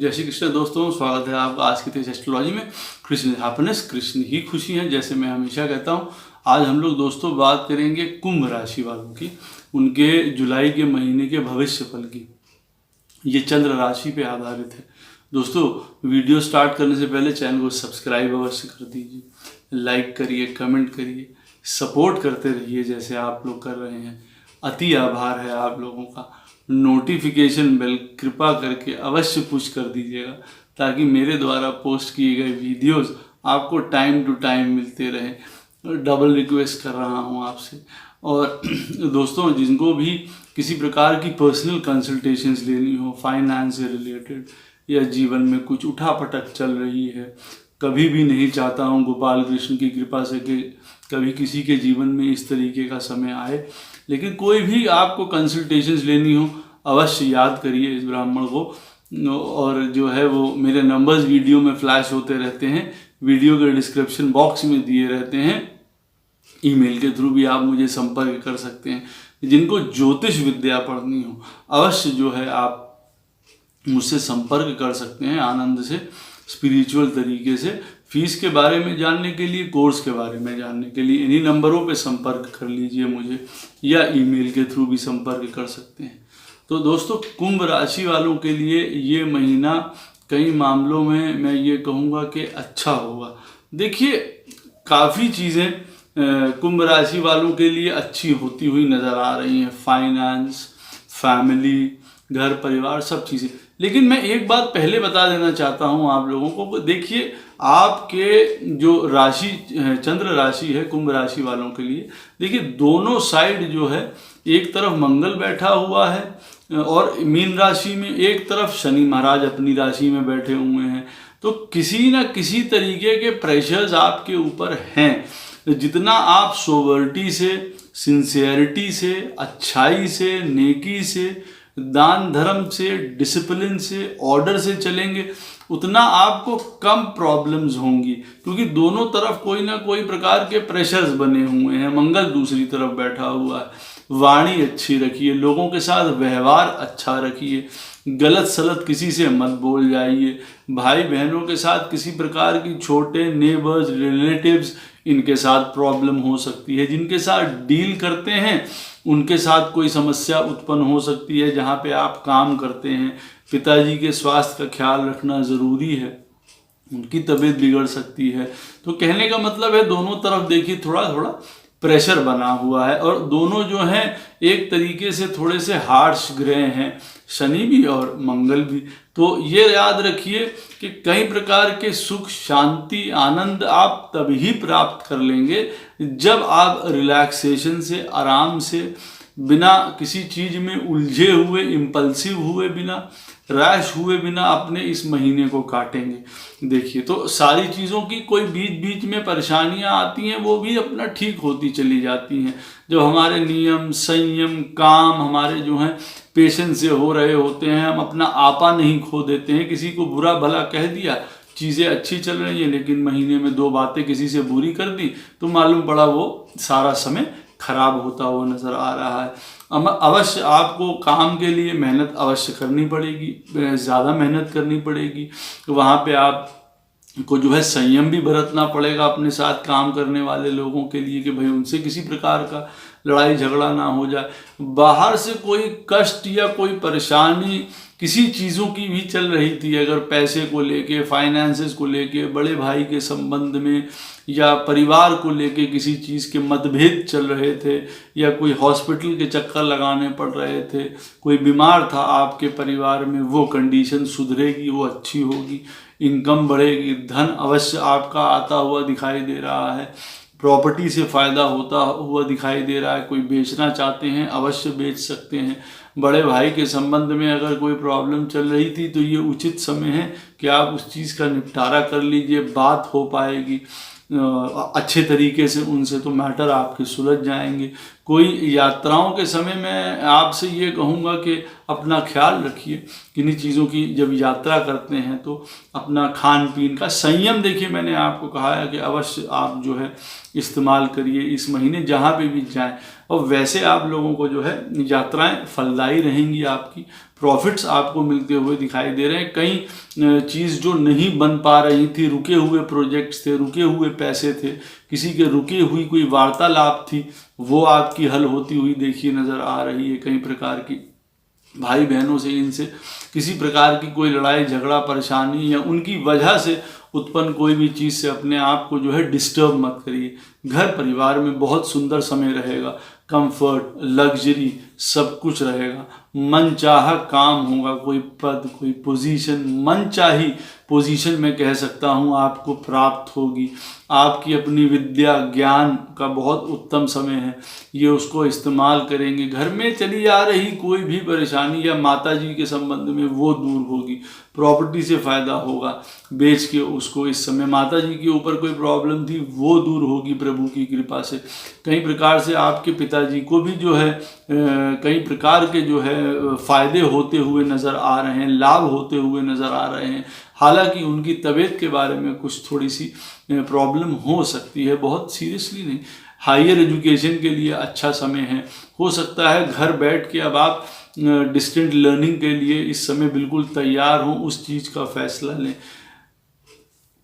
जय श्री कृष्ण दोस्तों, स्वागत है आपका आज की तेज एस्ट्रोलॉजी में। कृष्ण हैप्पीनेस, कृष्ण ही खुशी है, जैसे मैं हमेशा कहता हूँ। आज हम लोग दोस्तों बात करेंगे कुंभ राशि वालों की, उनके जुलाई के महीने के भविष्य फल की। ये चंद्र राशि पे आधारित है। दोस्तों वीडियो स्टार्ट करने से पहले चैनल को सब्सक्राइब अवश्य कर दीजिए, लाइक करिए, कमेंट करिए, सपोर्ट करते रहिए जैसे आप लोग कर रहे हैं। अति आभार है आप लोगों का। नोटिफिकेशन बेल कृपा करके अवश्य पुश कर दीजिएगा ताकि मेरे द्वारा पोस्ट किए गए वीडियोस आपको टाइम टू टाइम मिलते रहे। डबल रिक्वेस्ट कर रहा हूं आपसे। और दोस्तों जिनको भी किसी प्रकार की पर्सनल कंसल्टेशंस लेनी हो, फाइनेंस से रिलेटेड या जीवन में कुछ उठापटक चल रही है, कभी भी नहीं चाहता हूँ गोपाल कृष्ण की कृपा से कि कभी किसी के जीवन में इस तरीके का समय आए, लेकिन कोई भी आपको कंसल्टेशंस लेनी हो अवश्य याद करिए इस ब्राह्मण को। और जो है वो मेरे नंबर्स वीडियो में फ्लैश होते रहते हैं, वीडियो के डिस्क्रिप्शन बॉक्स में दिए रहते हैं। ईमेल के थ्रू भी आप मुझे संपर्क कर सकते हैं। जिनको ज्योतिष विद्या पढ़नी हो अवश्य जो है आप मुझसे संपर्क कर सकते हैं आनंद से, स्पिरिचुअल तरीके से। फीस के बारे में जानने के लिए, कोर्स के बारे में जानने के लिए इन्हीं नंबरों पे संपर्क कर लीजिए मुझे, या ईमेल के थ्रू भी संपर्क कर सकते हैं। तो दोस्तों कुंभ राशि वालों के लिए ये महीना कई मामलों में मैं ये कहूँगा कि अच्छा होगा। देखिए काफ़ी चीज़ें कुंभ राशि वालों के लिए अच्छी होती हुई नज़र आ रही हैं। फाइनेंस, फैमिली, घर परिवार, सब चीज़ें। लेकिन मैं एक बात पहले बता देना चाहता हूँ आप लोगों को। देखिए आपके जो राशि चंद्र राशि है कुंभ राशि वालों के लिए, देखिए दोनों साइड जो है, एक तरफ मंगल बैठा हुआ है और मीन राशि में, एक तरफ शनि महाराज अपनी राशि में बैठे हुए हैं। तो किसी न किसी तरीके के प्रेशर्स आपके ऊपर हैं। जितना आप सोवर्टी से, सिंसियरिटी से, अच्छाई से, नेकी से, दान धर्म से, डिसिप्लिन से, ऑर्डर से चलेंगे, उतना आपको कम प्रॉब्लम्स होंगी, क्योंकि दोनों तरफ कोई ना कोई प्रकार के प्रेशर्स बने हुए हैं। मंगल दूसरी तरफ बैठा हुआ है। वाणी अच्छी रखिए, लोगों के साथ व्यवहार अच्छा रखिए, गलत सलत किसी से मत बोल जाइए। भाई बहनों के साथ किसी प्रकार की, छोटे नेबर्स, रिलेटिव्स, इनके साथ प्रॉब्लम हो सकती है। जिनके साथ डील करते हैं उनके साथ कोई समस्या उत्पन्न हो सकती है। जहाँ पे आप काम करते हैं, पिताजी के स्वास्थ्य का ख्याल रखना ज़रूरी है, उनकी तबीयत बिगड़ सकती है। तो कहने का मतलब है दोनों तरफ देखिए थोड़ा थोड़ा प्रेशर बना हुआ है, और दोनों जो हैं एक तरीके से थोड़े से हार्श ग्रह हैं, शनि भी और मंगल भी। तो ये याद रखिए कि कई प्रकार के सुख, शांति, आनंद आप तभी प्राप्त कर लेंगे जब आप रिलैक्सेशन से, आराम से, बिना किसी चीज़ में उलझे हुए, इम्पल्सिव हुए बिना, रैश हुए बिना अपने इस महीने को काटेंगे। देखिए तो सारी चीज़ों की कोई बीच बीच में परेशानियां आती हैं, वो भी अपना ठीक होती चली जाती हैं। जब हमारे नियम, संयम, काम हमारे जो हैं पेशेंस से हो रहे होते हैं, हम अपना आपा नहीं खो देते हैं। किसी को बुरा भला कह दिया, चीज़ें अच्छी चल रही हैं, लेकिन महीने में 2 बातें किसी से बुरी कर दी तो मालूम पड़ा वो सारा समय खराब होता हुआ नज़र आ रहा है। अवश्य आपको काम के लिए मेहनत अवश्य करनी पड़ेगी, ज़्यादा मेहनत करनी पड़ेगी। वहाँ पे आप को जो है संयम भी बरतना पड़ेगा अपने साथ काम करने वाले लोगों के लिए, कि भाई उनसे किसी प्रकार का लड़ाई झगड़ा ना हो जाए। बाहर से कोई कष्ट या कोई परेशानी किसी चीज़ों की भी चल रही थी, अगर पैसे को लेके, फाइनेंसेस को लेके, बड़े भाई के संबंध में, या परिवार को लेके किसी चीज़ के मतभेद चल रहे थे, या कोई हॉस्पिटल के चक्कर लगाने पड़ रहे थे, कोई बीमार था आपके परिवार में, वो कंडीशन सुधरेगी, वो अच्छी होगी, इनकम बढ़ेगी, धन अवश्य आपका आता हुआ दिखाई दे रहा है, प्रॉपर्टी से फ़ायदा होता हुआ दिखाई दे रहा है। कोई बेचना चाहते हैं अवश्य बेच सकते हैं। बड़े भाई के संबंध में अगर कोई प्रॉब्लम चल रही थी तो ये उचित समय है कि आप उस चीज़ का निपटारा कर लीजिए, बात हो पाएगी अच्छे तरीके से उनसे, तो मैटर आपके सुलझ जाएंगे। कोई यात्राओं के समय में आपसे ये कहूँगा कि अपना ख्याल रखिए किन्हीं चीज़ों की। जब यात्रा करते हैं तो अपना खान पीन का संयम, देखिए मैंने आपको कहा है कि अवश्य आप जो है इस्तेमाल करिए इस महीने जहाँ पे भी जाएं। और वैसे आप लोगों को जो है यात्राएं फलदायी रहेंगी, आपकी प्रॉफिट्स आपको मिलते हुए दिखाई दे रहे हैं। कई चीज़ जो नहीं बन पा रही थी, रुके हुए प्रोजेक्ट्स थे, रुके हुए पैसे थे, किसी के रुकी हुई कोई वार्तालाप थी, वो आपकी हल होती हुई देखिए नज़र आ रही है। कई प्रकार की भाई बहनों से, इनसे किसी प्रकार की कोई लड़ाई झगड़ा परेशानी या उनकी वजह से उत्पन्न कोई भी चीज़ से अपने आप को जो है डिस्टर्ब मत करिए। घर परिवार में बहुत सुंदर समय रहेगा, कंफर्ट, लग्जरी सब कुछ रहेगा, मनचाहा काम होगा, कोई पद, कोई पोजीशन, मनचाही पोजीशन में कह सकता हूँ आपको प्राप्त होगी। आपकी अपनी विद्या ज्ञान का बहुत उत्तम समय है, ये उसको इस्तेमाल करेंगे। घर में चली आ रही कोई भी परेशानी या माता जी के संबंध में वो दूर होगी। प्रॉपर्टी से फ़ायदा होगा, बेच के उसको इस समय माता जी के ऊपर कोई प्रॉब्लम थी वो दूर होगी प्रभु की कृपा से। कई प्रकार से आपके पिताजी को भी जो है कई प्रकार के जो है फ़ायदे होते हुए नज़र आ रहे हैं, लाभ होते हुए नज़र आ रहे हैं। हालांकि उनकी तबीयत के बारे में कुछ थोड़ी सी प्रॉब्लम हो सकती है, बहुत सीरियसली नहीं। हायर एजुकेशन के लिए अच्छा समय है, हो सकता है घर बैठ के अब आप डिस्टेंट लर्निंग के लिए इस समय बिल्कुल तैयार हों, उस चीज़ का फैसला लें।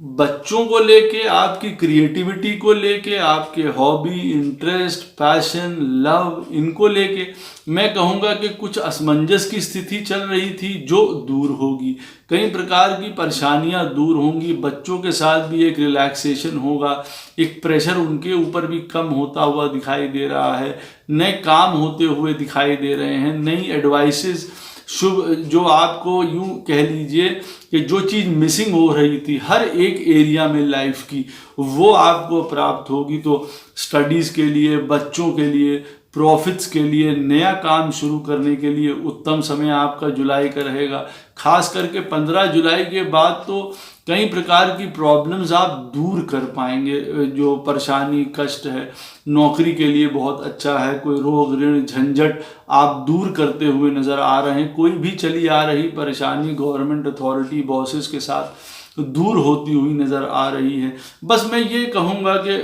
बच्चों को लेके, आपकी क्रिएटिविटी को लेके, आपके हॉबी, इंटरेस्ट, पैशन, लव, इनको लेके मैं कहूँगा कि कुछ असमंजस की स्थिति चल रही थी जो दूर होगी। कई प्रकार की परेशानियाँ दूर होंगी। बच्चों के साथ भी एक रिलैक्सेशन होगा, एक प्रेशर उनके ऊपर भी कम होता हुआ दिखाई दे रहा है, नए काम होते हुए दिखाई दे रहे हैं, नई एडवाइसेस, शुभ जो आपको यूं कह लीजिए कि जो चीज़ मिसिंग हो रही थी हर एक एरिया में लाइफ की, वो आपको प्राप्त होगी। तो स्टडीज़ के लिए, बच्चों के लिए, प्रॉफिट्स के लिए, नया काम शुरू करने के लिए उत्तम समय आपका जुलाई का रहेगा। खास करके 15 जुलाई के बाद तो कई प्रकार की प्रॉब्लम्स आप दूर कर पाएंगे। जो परेशानी कष्ट है, नौकरी के लिए बहुत अच्छा है। कोई रोग ऋण झंझट आप दूर करते हुए नज़र आ रहे हैं। कोई भी चली आ रही परेशानी गवर्नमेंट अथॉरिटी बॉसेस के साथ दूर होती हुई नज़र आ रही है। बस मैं ये कहूँगा कि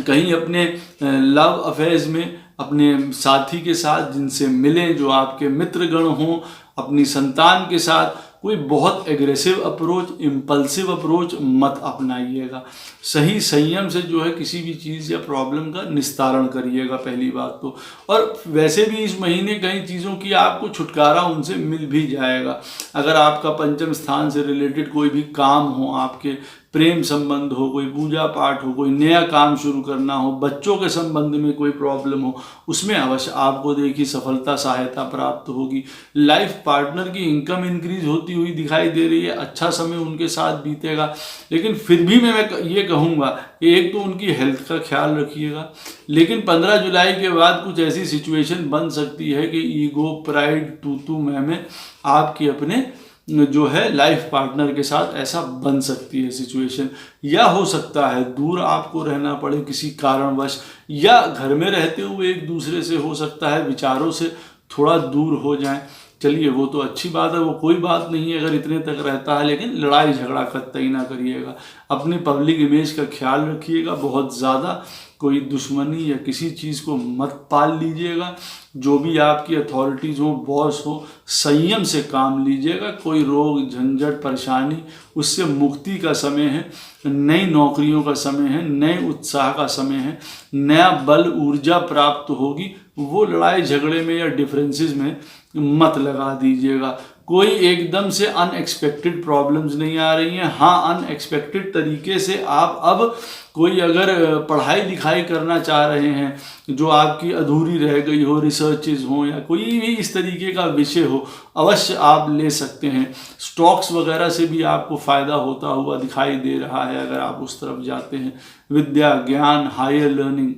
कहीं अपने लव अफेयर्स में अपने साथी के साथ जिनसे मिलें, जो आपके मित्रगण हों, अपनी संतान के साथ कोई बहुत एग्रेसिव अप्रोच, इम्पल्सिव अप्रोच मत अपनाइएगा। सही संयम से जो है किसी भी चीज़ या प्रॉब्लम का निस्तारण करिएगा, पहली बात तो। और वैसे भी इस महीने कई चीज़ों की आपको छुटकारा उनसे मिल भी जाएगा। अगर आपका पंचम स्थान से रिलेटेड कोई भी काम हो, आपके प्रेम संबंध हो, कोई पूजा पाठ हो, कोई नया काम शुरू करना हो, बच्चों के संबंध में कोई प्रॉब्लम हो, उसमें अवश्य आपको देखिए सफलता सहायता प्राप्त होगी। लाइफ पार्टनर की इनकम इंक्रीज होती हुई दिखाई दे रही है, अच्छा समय उनके साथ बीतेगा। लेकिन फिर भी मैं ये कहूँगा कि एक तो उनकी हेल्थ का ख्याल रखिएगा। लेकिन 15 जुलाई के बाद कुछ ऐसी सिचुएशन बन सकती है कि ईगो, प्राइड, तू मैं आपकी अपने जो है लाइफ पार्टनर के साथ ऐसा बन सकती है सिचुएशन। या हो सकता है दूर आपको रहना पड़े किसी कारणवश, या घर में रहते हुए एक दूसरे से हो सकता है विचारों से थोड़ा दूर हो जाएं। चलिए वो तो अच्छी बात है, वो कोई बात नहीं है अगर इतने तक रहता है। लेकिन लड़ाई झगड़ा कतई ना करिएगा। अपनी पब्लिक इमेज का ख्याल रखिएगा। बहुत ज़्यादा कोई दुश्मनी या किसी चीज़ को मत पाल लीजिएगा। जो भी आपकी अथॉरिटीज़ हो, बॉस हो, संयम से काम लीजिएगा। कोई रोग झंझट परेशानी, उससे मुक्ति का समय है। नई नौकरियों का समय है, नए उत्साह का समय है, नया बल ऊर्जा प्राप्त होगी। वो लड़ाई झगड़े में या डिफरेंसेस में मत लगा दीजिएगा। कोई एकदम से अनएक्सपेक्टेड प्रॉब्लम्स नहीं आ रही हैं। हाँ, अनएक्सपेक्टेड तरीके से आप अब कोई अगर पढ़ाई लिखाई करना चाह रहे हैं जो आपकी अधूरी रह गई हो, रिसर्चेज हो या कोई भी इस तरीके का विषय हो, अवश्य आप ले सकते हैं। स्टॉक्स वगैरह से भी आपको फ़ायदा होता हुआ दिखाई दे रहा है अगर आप उस तरफ जाते हैं। विद्या ज्ञान, हायर लर्निंग,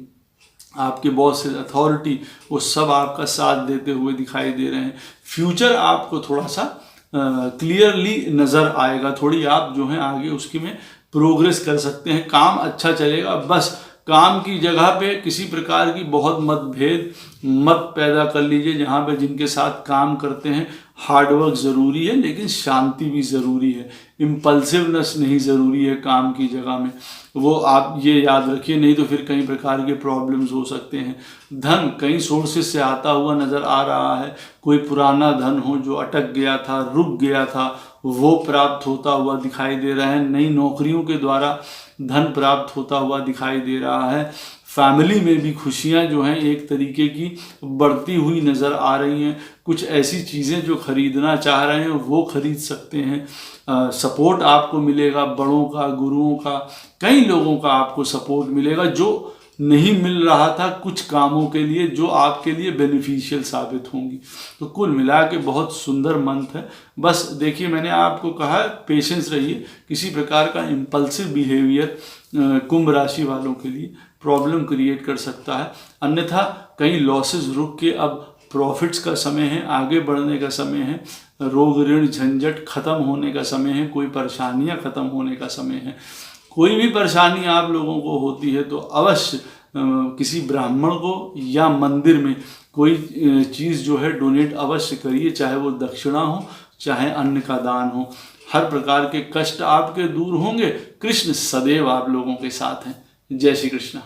आपके बॉस अथॉरिटी, वो सब आपका साथ देते हुए दिखाई दे रहे हैं। फ्यूचर आपको थोड़ा सा क्लियरली नज़र आएगा। थोड़ी आप जो है आगे उसकी में प्रोग्रेस कर सकते हैं। काम अच्छा चलेगा। बस काम की जगह पे किसी प्रकार की बहुत मतभेद मत पैदा कर लीजिए। जहाँ पे जिनके साथ काम करते हैं हार्डवर्क ज़रूरी है, लेकिन शांति भी ज़रूरी है। इम्पल्सिवनेस नहीं ज़रूरी है काम की जगह में, वो आप ये याद रखिए, नहीं तो फिर कई प्रकार के प्रॉब्लम्स हो सकते हैं। धन कई सोर्सेस से आता हुआ नज़र आ रहा है, कोई पुराना धन हो जो अटक गया था, रुक गया था, वो प्राप्त होता हुआ दिखाई दे रहा है। नई नौकरियों के द्वारा धन प्राप्त होता हुआ दिखाई दे रहा है। फैमिली में भी खुशियां जो हैं एक तरीके की बढ़ती हुई नज़र आ रही हैं। कुछ ऐसी चीज़ें जो खरीदना चाह रहे हैं वो खरीद सकते हैं। सपोर्ट आपको मिलेगा बड़ों का, गुरुओं का, कई लोगों का आपको सपोर्ट मिलेगा जो नहीं मिल रहा था कुछ कामों के लिए, जो आपके लिए बेनिफिशियल साबित होंगी। तो कुल मिला के बहुत सुंदर मंथ है। बस देखिए, मैंने आपको कहा पेशेंस रहिए। किसी प्रकार का इम्पल्सिव बिहेवियर कुंभ राशि वालों के लिए प्रॉब्लम क्रिएट कर सकता है। अन्यथा कई लॉसेस रुक के अब प्रॉफिट्स का समय है, आगे बढ़ने का समय है, रोग ऋण झंझट खत्म होने का समय है, कोई परेशानियां खत्म होने का समय है। कोई भी परेशानी आप लोगों को होती है तो अवश्य किसी ब्राह्मण को या मंदिर में कोई चीज़ जो है डोनेट अवश्य करिए, चाहे वो दक्षिणा हो, चाहे अन्न का दान हो। हर प्रकार के कष्ट आपके दूर होंगे। कृष्ण सदैव आप लोगों के साथ हैं। जय श्री कृष्ण।